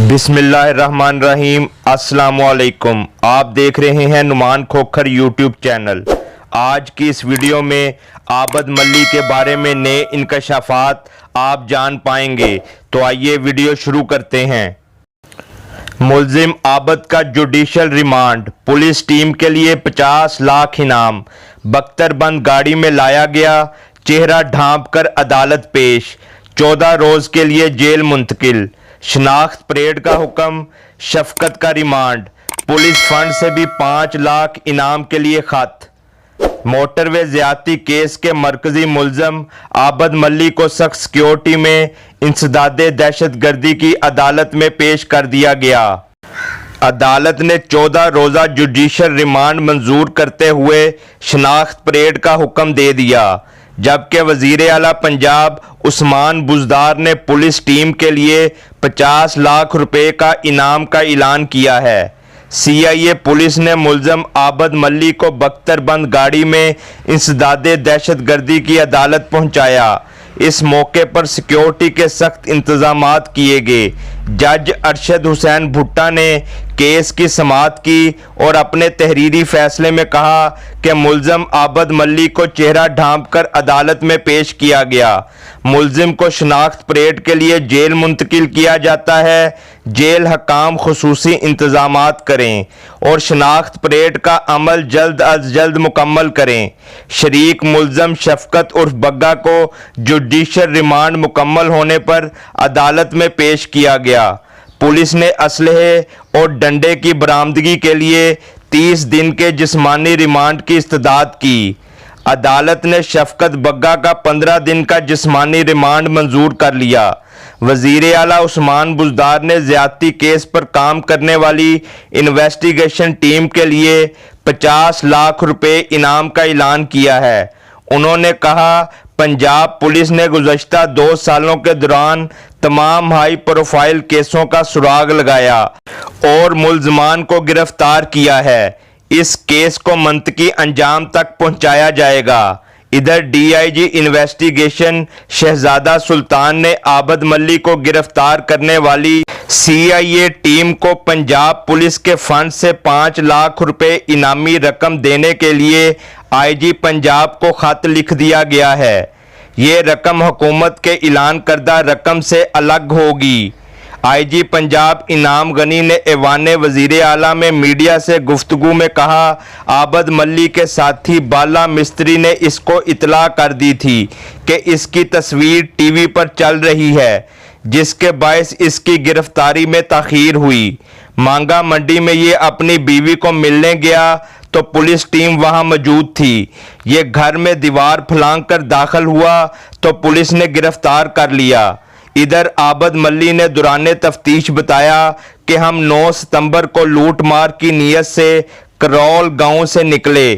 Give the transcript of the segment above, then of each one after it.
بسم اللہ الرحمن الرحیم۔ السلام علیکم، آپ دیکھ رہے ہیں نعمان کھوکھر یوٹیوب چینل۔ آج کی اس ویڈیو میں عابد ملی کے بارے میں نئے انکشافات آپ جان پائیں گے، تو آئیے ویڈیو شروع کرتے ہیں۔ ملزم عابد کا جوڈیشل ریمانڈ، پولیس ٹیم کے لیے 50 لاکھ انعام، بختر بند گاڑی میں لایا گیا، چہرہ ڈھانپ کر عدالت پیش، 14 روز کے لیے جیل منتقل، شناخت پریڈ کا حکم، شفقت کا ریمانڈ، پولیس فنڈ سے بھی 5 لاکھ انعام کے لیے خط۔ موٹر وے زیادتی کیس کے مرکزی ملزم عابد ملی کو سخت سیکیورٹی میں انسداد دہشت گردی کی عدالت میں پیش کر دیا گیا۔ عدالت نے 14 روزہ جوڈیشل ریمانڈ منظور کرتے ہوئے شناخت پریڈ کا حکم دے دیا، جبکہ وزیر اعلیٰ پنجاب عثمان بزدار نے پولیس ٹیم کے لیے 50 لاکھ روپے کا انعام کا اعلان کیا ہے۔ CIA پولیس نے ملزم عابد ملی کو بختر بند گاڑی میں انسداد دہشت گردی کی عدالت پہنچایا۔ اس موقع پر سیکیورٹی کے سخت انتظامات کیے گئے۔ جج ارشد حسین بھٹا نے کیس کی سماعت کی اور اپنے تحریری فیصلے میں کہا کہ ملزم عابد ملی کو چہرہ ڈھانپ کر عدالت میں پیش کیا گیا۔ ملزم کو شناخت پریڈ کے لیے جیل منتقل کیا جاتا ہے۔ جیل حکام خصوصی انتظامات کریں اور شناخت پریڈ کا عمل جلد از جلد مکمل کریں۔ شریک ملزم شفقت عرف بگا کو جوڈیشل ریمانڈ مکمل ہونے پر عدالت میں پیش کیا گیا۔ پولیس نے اسلحے اور ڈنڈے کی برآمدگی کے لیے 30 دن کے جسمانی ریمانڈ کی استدعا کی۔ عدالت نے شفقت بگا کا 15 دن کا جسمانی ریمانڈ منظور کر لیا۔ وزیر اعلیٰ عثمان بزدار نے زیادتی کیس پر کام کرنے والی انویسٹیگیشن ٹیم کے لیے 50 لاکھ روپے انعام کا اعلان کیا ہے۔ انہوں نے کہا، پنجاب پولیس نے گزشتہ 2 سالوں کے دوران تمام ہائی پروفائل کیسوں کا سراغ لگایا اور ملزمان کو گرفتار کیا ہے۔ اس کیس کو منطقی انجام تک پہنچایا جائے گا۔ ادھر DIG انویسٹیگیشن شہزادہ سلطان نے عابد ملی کو گرفتار کرنے والی CIA ٹیم کو پنجاب پولیس کے فنڈ سے 5 لاکھ روپے انعامی رقم دینے کے لیے IG پنجاب کو خط لکھ دیا گیا ہے۔ یہ رقم حکومت کے اعلان کردہ رقم سے الگ ہوگی۔ IG پنجاب انعام غنی نے ایوان وزیر اعلیٰ میں میڈیا سے گفتگو میں کہا، عابد ملی کے ساتھی بالا مستری نے اس کو اطلاع کر دی تھی کہ اس کی تصویر TV پر چل رہی ہے، جس کے باعث اس کی گرفتاری میں تاخیر ہوئی۔ مانگا منڈی میں یہ اپنی بیوی کو ملنے گیا تو پولیس ٹیم وہاں موجود تھی۔ یہ گھر میں دیوار پھلانگ کر داخل ہوا تو پولیس نے گرفتار کر لیا۔ ادھر عابد ملی نے دوران تفتیش بتایا کہ ہم 9 ستمبر کو لوٹ مار کی نیت سے کرول گاؤں سے نکلے۔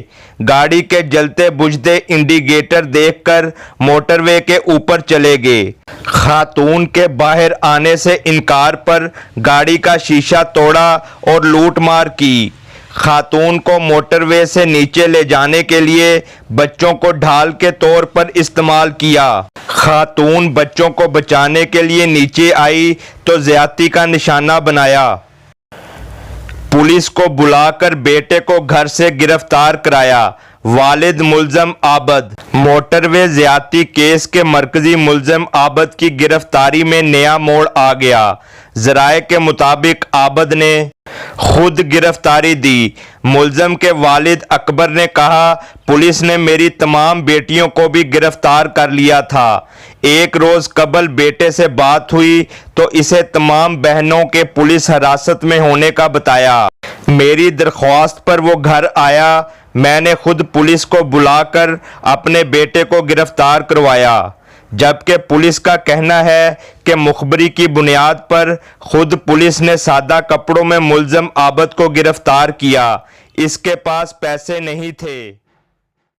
گاڑی کے جلتے بجھتے انڈیکیٹر دیکھ کر موٹر وے کے اوپر چلے گئے۔ خاتون کے باہر آنے سے انکار پر گاڑی کا شیشہ توڑا اور لوٹ مار کی۔ خاتون کو موٹر وے سے نیچے لے جانے کے لیے بچوں کو ڈھال کے طور پر استعمال کیا۔ خاتون بچوں کو بچانے کے لیے نیچے آئی تو زیادتی کا نشانہ بنایا۔ پولیس کو بلا کر بیٹے کو گھر سے گرفتار کرایا۔ والد ملزم عابد۔ موٹر وے زیادتی کیس کے مرکزی ملزم عابد کی گرفتاری میں نیا موڑ آ گیا۔ ذرائع کے مطابق عابد نے خود گرفتاری دی۔ ملزم کے والد اکبر نے کہا، پولیس نے میری تمام بیٹیوں کو بھی گرفتار کر لیا تھا۔ ایک روز قبل بیٹے سے بات ہوئی تو اسے تمام بہنوں کے پولیس حراست میں ہونے کا بتایا۔ میری درخواست پر وہ گھر آیا۔ میں نے خود پولیس کو بلا کر اپنے بیٹے کو گرفتار کروایا، جبکہ پولیس کا کہنا ہے کہ مخبری کی بنیاد پر خود پولیس نے سادہ کپڑوں میں ملزم عابد کو گرفتار کیا۔ اس کے پاس پیسے نہیں تھے۔